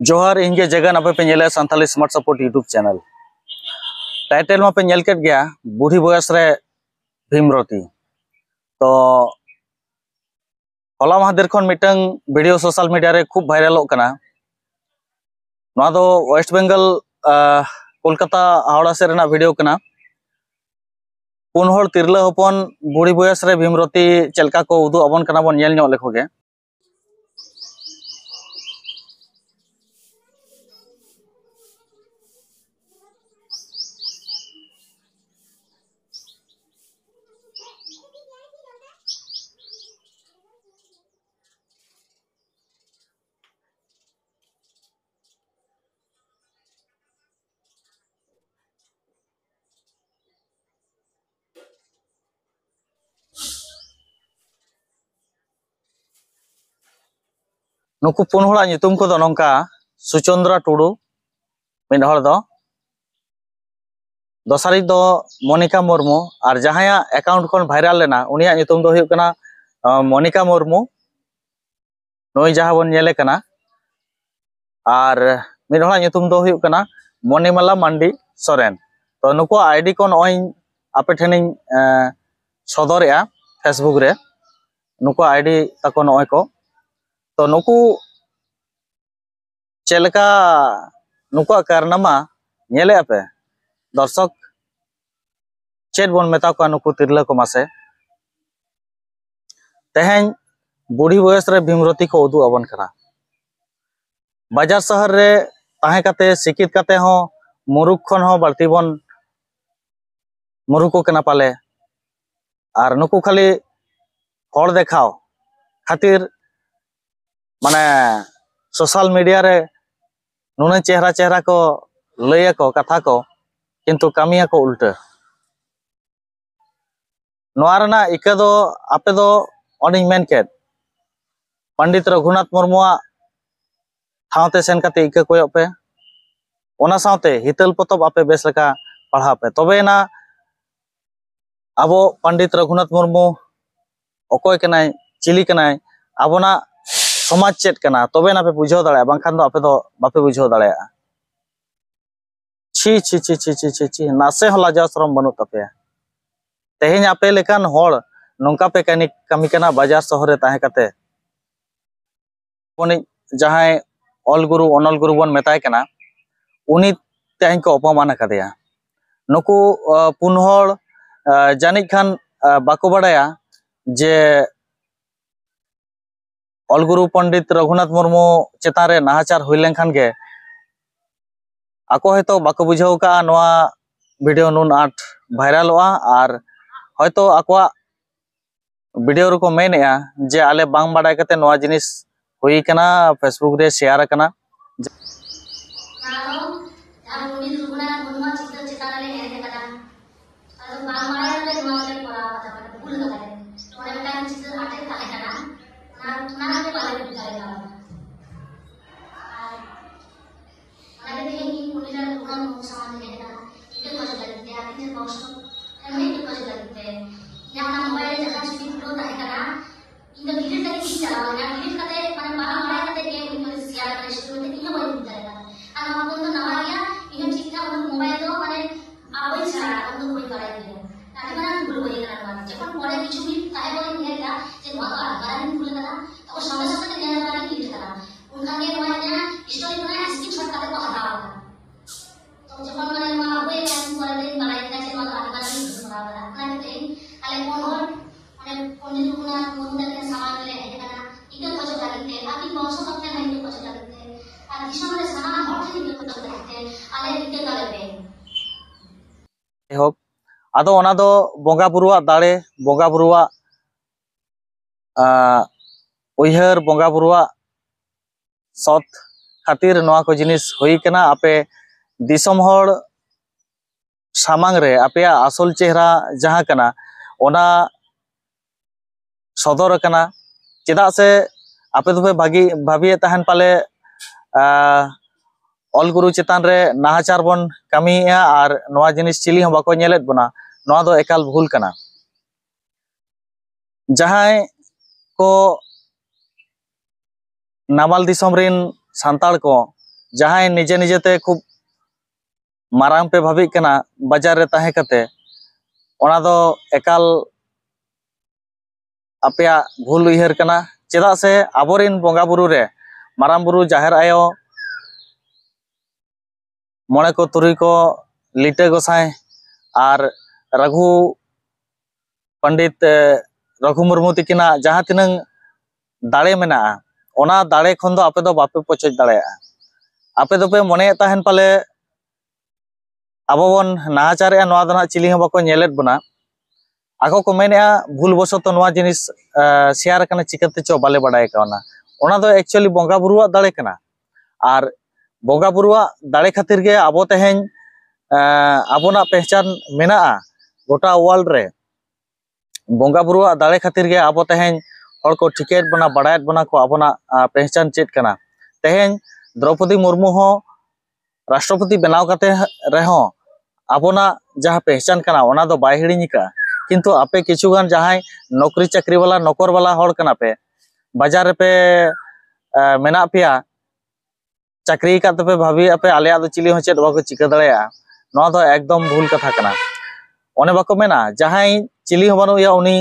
जोहार इंगे जगन आपे पे नेले Santhali smart support YouTube channel title में पे नेल केट गया बूढ़ी बयस रे भीमरती तो होला महादेर खन मिटंग वीडियो सोशल मीडिया रे खूब वायरल कना नवा दो वेस्ट बेंगल कोलकाता हावड़ा से रेना वीडियो कना पुन हर तिरला हपन बूढ़ी बयस रे भीमरती चलका को उदु अबन कना बन नेल ᱧᱚᱜ लेखोगे नुकु पुन हड़ा नितुम को दो नोंका सुचंद्रा टुडू मिड हड़ दो दोसारी दो मोनिका मुर्मू और जहाया अकाउंट खन वायरल लेना उनिया नितुम दो हुयुग कना मोनिका मुर्मू नोई जहां बन नेले कना और मिड हड़ा नितुम दो हुयुग कना मणिमाला मांडी सोरेन तो नुकु आईडी को नोई आपे ठेनिं सदरेया फेसबुक रे नुकु आईडी ताको नोय को तो नुकु चलका नुकु कारनामा नेले आपे दर्शक चेट बन मेता को नुकु तिरला को मासे तेहें बूढ़ी बयस रे भीमरती को उदु अबन कना बाजार शहर रे ताहे काते सिकित काते हो मुरुख खन हो बाल्टी बन मुरुको कना पाले और नुकु खाली हर देखाओ खातिर माने सोशल मीडिया रे नुने चेहरा चेहरा को लैया को कथा को किंतु कामिया को उल्टा नोआरना इका दो आपे दो ओनिं मेन केट पंडित रघुनाथ मुर्मू ठावते सेन काते इका कोयक पे ओना सावते हितल पतब आपे बेस लेका पढ़ा पे तबे ना अबो पंडित रघुनाथ मुर्मू अकोय कनाय चिली कनाय आबोना समाज चेट कना तबे ना पे बुझाव दाड़े बांखान दो आपे दो बापे बुझाव दाड़े छी छी छी छी छी छी छी नासे हो लाजा शरम बनु तपे तेहें आपे लेकान होड़ नोंका पे कमी कना बाजार शहर रे ताहे काते उनी जहां ऑल गुरु अनल गुरु बन मेताय कना उनी तेहें को अपमान कदेया नुकु पुन होड़ जानिक खान बाको बाड़ाया जे ऑल गुरु पंडित रघुनाथ मुर्मू चेतान रे नाहाचार हुई लेनखान गे आको हयतो बाको बुझाव का नोआ वीडियो नुन आठ वायरलवा और हयतो आकोआ वीडियो रो को मेनेया जे आले बांग बाडाय कते नोआ जिनिस हुई कना फेसबुक रे शेयर कना आदो ओना दो बोंगा बुरुआ दाड़े बोंगा बुरुआ उयहर बोंगा बुरुआ सत खातिर नोआ को जिनिस हुई कना आपे दिसम होड़ सामांग रे आपे आसल चेहरा जहां कना ओना सदर कना चेदा से आपे तो भागी भाबिए तहन पाले ऑल गुरु चेतान रे नाहाचार बन कमिया और नोआ जिनिस चिली हम बाको नेलेत बना नोआ दो एकाल भूल कना जहां को नामाल दिसम रिन सांताड़ को जहां निजे निजेते खूब मारांग पे भाभी कना बाजार रे ताहे कते ओना दो एकाल अपया भूल उयहर कना चेदा से आबोरिन बोंगा बुरु रे मारांग बुरु जाहेर आयो मोणे को तुरुई को लिटे गोसाई और रघु पंडित रघु मुर्मू तिकिना जहां तिनंग दाड़े मेना ओना दाड़े खन दो आपे दो बापे पचज दाड़े आपे दोपे मने ताहन पाले आबो बन नाचारे नोआ दो ना चिली हं बाको नेलेत बना आको को मेने भूल बसत नोआ जिनिस शेयर कना चिकते चो बाले बडाय कावना ओना दो एक्चुअली बोंगा बुरुआ दाड़े कना और बोंगा बुरुआ दाड़े खातिर गे आबो तेहेन आबोना पहचान मेना गोटा वर्ल्ड रे बोंगा बुरुआ दाड़े खातिर गे आबो तेहेन हर को टिकेट बना बडायत बना को आबोना पहचान चेत कना तेहेन द्रौपदी मुर्मू हो राष्ट्रपति बनाव काते रहो आबोना जहां पहचान कना ओना दो बाय हिड़िनी का किंतु आपे किछुगान जहां नौकरी चाकरी वाला नौकर वाला हड़ कना पे बाजार पे मेना पिया चाकरी का पे भाभी आपे आलिया दो चिली हो चेद बाको चिका दड़ेया नोआ दो एकदम भूल कथा कना ओने बाको मेना जहां चिली हो बानु या उनी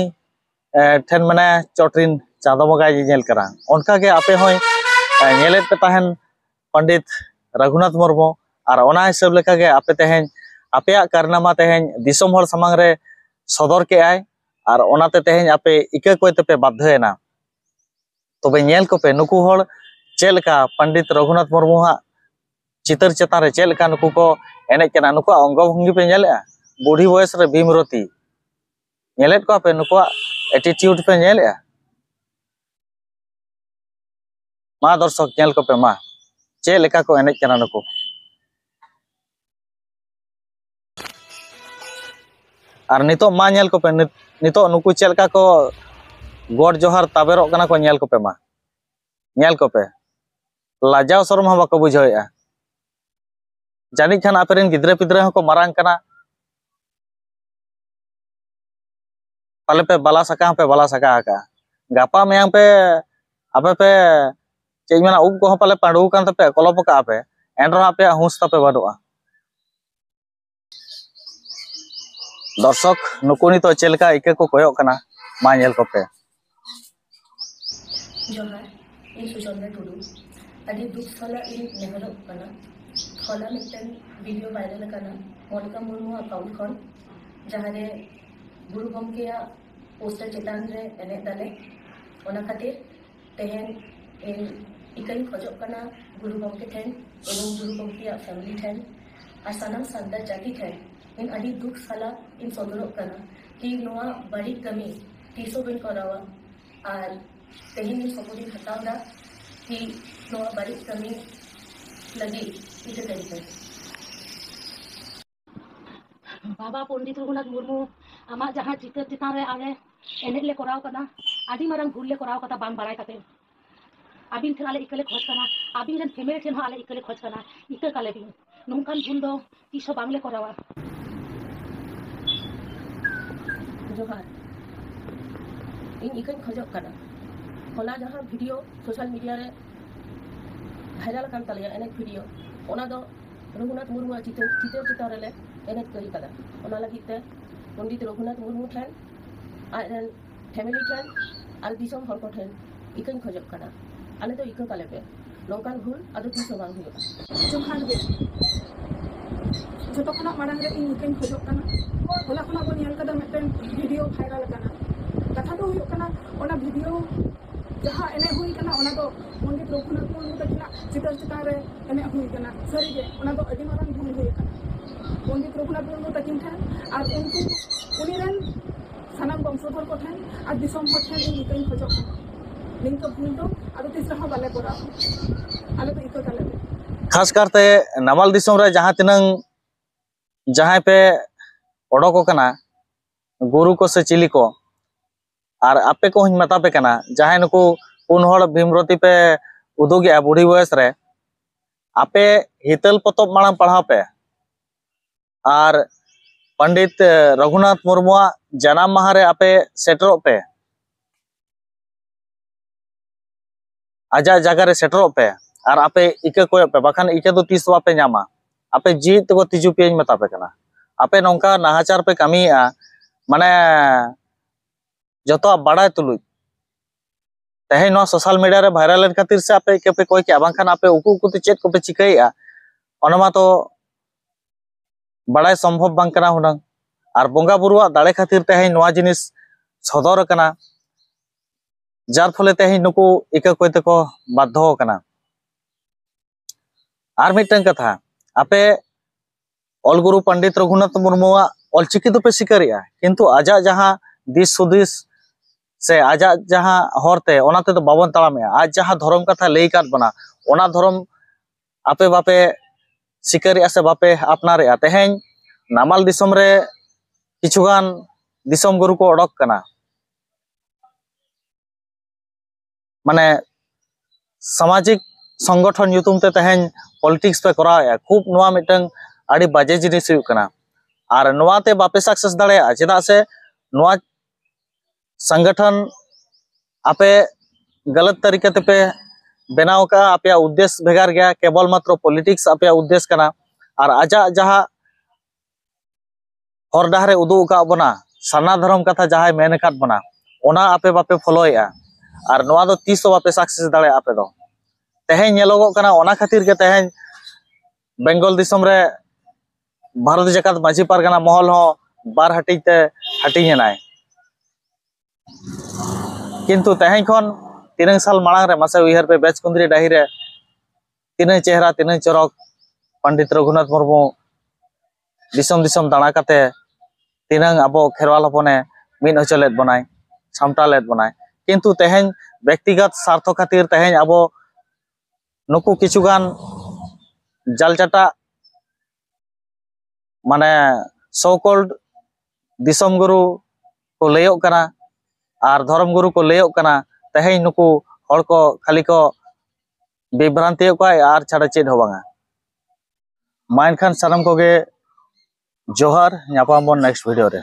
ठेन माने चोटरिन चांदो बंगा नेल करा उनका के आपे होय नेलेत पे ताहन पंडित रघुनाथ मुर्मू और ओना हिसाब लेका के आपे तेहेन आपे कारनामा तेहेन दिसोम हर समांग रे सदर के आय और ओनाते तेहेन आपे इका कोयते पे बाध्यना तबे नेल को पे नुकु हर चेलका पंडित रघुनाथ मुर्मू हा चितर चेतान रे चेलका नुकु को एनेज कना नुकु अंग भंगी पे नेले बुढ़ी बयस रे भीमरती नेलेत को पे नुकु एटीट्यूड पे नेले मा दर्शक नेल को पे मा चे लेका को एनेज कना नुकु और नितो मा नेल को पे नितो नुकु चे लेका को गोड जोहार ताबेरो कना को नेल को पे मा नेल को पे लाजाव शरम हा बाको बुझावेया जानी खान आपेरेन गिद्रे पिद्रे हको मारांग कना पाले पे बाला सका का गापा मेयांग पे आपे पे चेज मेना उब को पाले पांडू कान तपे कलप का पे एनरो आपे हुस तपे बाडुआ दर्शक नुकुनी तो चेलका इके को कोयो कना मा नेल को पे जोहार इन सुचंद्र टुडू अभी दुख साला इन नेहरो कना होला मिटन वीडियो वायरल कना मोनिका मुर्मू अकाउंट खन जहां रे गुरु गमके पोस्टर चेतान रे एने दाले ओना खातिर तेहेन इन इकन खोजो कना गुरु गमके ठेन एवं गुरु गमके फैमिली ठेन और सानाम सान्तार जाति ठेन इन अभी दुख साला इन सदरो कना कि नोआ बड़ी कमी तीसो बिन करावा और तेहेन इन सपोर्ट हटावदा कि नोआ बड़ी कमी लगी इसे तरीके बाबा पंडित रघुनाथ मुर्मू आमा जहां चितर चितान रे आले एने ले कराव कना आदि मारंग भूल ले कराव कता बांग बाराय कते आबिन ठन आले इकले खोज कना आबिन जन फैमिली ठन आले इकले खोज कना इके काले बिन नोंकान भूल दो तीसो बांग ले करावा जोहार इन इकन खोजो कना होला जहां वीडियो सोशल मीडिया रे भाइरल कान तलिया एने वीडियो ओना दो रघुनाथ मुर्मू चितर चितार रे एने करी कदा ओना लगी ते पंडित रघुनाथ मुर्मू ठेन आरन फैमिली ठेन आर दिसम हर को ठेन इकन खोजो कना आले तो इक काले पे नोकान भूल आदो तीसो बांग हुयो जोहार गे जतो खना मारंग रे इन इकन खोजो कना होला खना बो नेल कदा मिटन वीडियो वायरल कना कथा दो हुयो कना ओना वीडियो जहां एने हुई कना ओना दो पंडित रघुनाथ मुर्मू तकिना चितर चितान रे एने हुई कना सरी गे ओना दो अडी मारंग भूल हुई कना पंडित रघुनाथ मुर्मू तकिन ठेन और उनको उनीरेन सानाम वंशधर को ठेन और दिसम हो ठेन इन इकन खोजो निंका भूल दो आदो तीसरा हा बाले कोरा आले तो इको काले खास करते नमाल दिसम रे जहां तिनंग जहां पे ओडोको कना गुरु को से चिली को और आपे को हिं मता पे कना जहां नुकु पुन हड़ भीमरती पे उदुगे बुढ़ी बयस रे आपे हितल पतब मांग पढ़ाव पे और पंडित रघुनाथ मुर्मू जनाम माह रे आपे सेटरो पे आजा जगह रे सेटरो पे और आपे इका कोय पे बाखान इका तो तीस बापे नामा आपे जी तो तिजु पे मता पे कना आपे नौका नाहाचार पे कमिया माने जतो बड़ा तुलु तेहे नो सोशल मीडिया रे वायरल खातिर से आपे इका पे कोय के बाखान आपे उकु उकु ते चेत को पे चिकैया ओनमा तो बड़ा संभव बांग कना हुनंग और बोंगा बुरुआ दाड़े खातिर तेहे नोआ जिनिस सदर कना जार फले तेहे नुकु इका कोय ते को बाध्य कना और मिटन कथा आपे अलगुरु पंडित रघुनाथ मुर्मुआ अलचिकी तो पे सिकारिया किंतु आजा जहां दिस सुदिस से आजा जहां हरते ओनाते तो बाबन ताड़ामेया आज जहां धर्म कथा लई काट बना ओना धर्म आपे बापे सिकारिया से बापे अपनारेया तेहें नामाल दिसम रे किछुगान दिसम गुरु को अडक कना माने सामाजिक संगठन युतुम ते तेहें पॉलिटिक्स पे कराया खूब नोआ मिटन आड़ी बाजे जिनिस हुयु कना और नोआ ते बापे सक्सेस दाड़ेया चेदा से नोआ संगठन आपे गलत तरीके ते पे बनाव का आपे उद्देश्य भेगार गया केवल मात्र पॉलिटिक्स आपे उद्देश्य कना और आजा जहां हर डाहरे उदु का बना सारना धर्म कथा जहां मेन काट बना ओना आपे बापे फॉलोया और नोआ दो 30 बापे सक्सेस दाड़े आपे दो तेहें नेलोगो कना ओना खातिर के तेहें बेंगल दिसम रे भारत जकात माझी पारगाना महल हो बार हटिंग ते हटिंग नाय किंतु तेहें खन 3 साल मांग रे मासे उइहर पे बेचकुंद्री डाही रे तीन चेहरा तीन चरक पंडित रघुनाथ मुर्मू दिसम दिसम दाणा काते तीनंग आबो खेरवाल हपने मिन हचलेत बनाय सामटालेत बनाय किंतु तेहें व्यक्तिगत स्वार्थ खातिर तेहें आबो नुकु किछुगान जालचाटा माने सो कॉल्ड दिसम गुरु को लेयो कना और धर्म गुरु को लेयो कना तेहें नुकु हड़ को खाली को विभ्रांति को और छाड़ा चेद हो बांगा माइन खान सानम को गे जोहार नेक्स्ट वीडियो रे।